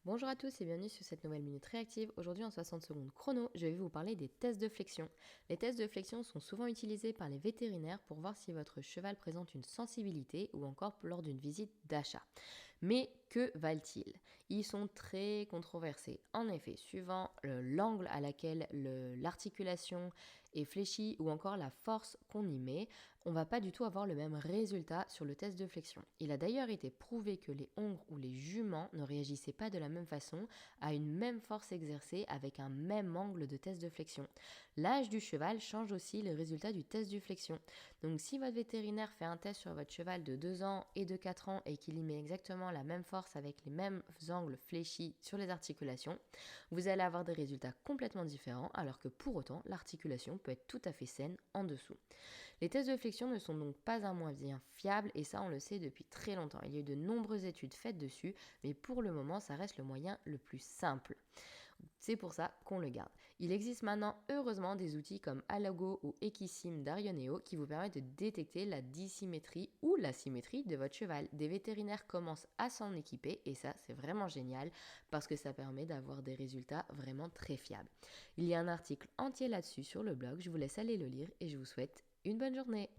Bonjour à tous et bienvenue sur cette nouvelle minute réactive. Aujourd'hui en 60 secondes chrono, je vais vous parler des tests de flexion. Les tests de flexion sont souvent utilisés par les vétérinaires pour voir si votre cheval présente une sensibilité ou encore lors d'une visite d'achat. Mais que valent-ils? Ils sont très controversés. En effet, suivant l'angle à laquelle l'articulation est fléchie ou encore la force qu'on y met, on va pas du tout avoir le même résultat sur le test de flexion. Il a d'ailleurs été prouvé que les hongres ou les juments ne réagissaient pas de la même façon à une même force exercée avec un même angle de test de flexion. L'âge du cheval change aussi les résultats du test de flexion. Donc si votre vétérinaire fait un test sur votre cheval de 2 ans et de 4 ans et qu'il y met exactement la même force avec les mêmes angles fléchis sur les articulations, vous allez avoir des résultats complètement différents alors que pour autant l'articulation peut être tout à fait saine en dessous. Les tests de flexion ne sont donc pas un moyen fiable et ça on le sait depuis très longtemps. Il y a eu de nombreuses études faites dessus, mais pour le moment ça reste le moyen le plus simple. C'est pour ça qu'on le garde. Il existe maintenant heureusement des outils comme Alago ou Equisim d'Arioneo qui vous permettent de détecter la dissymétrie ou l'asymétrie de votre cheval. Des vétérinaires commencent à s'en équiper et ça c'est vraiment génial parce que ça permet d'avoir des résultats vraiment très fiables. Il y a un article entier là-dessus sur le blog, je vous laisse aller le lire et je vous souhaite une bonne journée.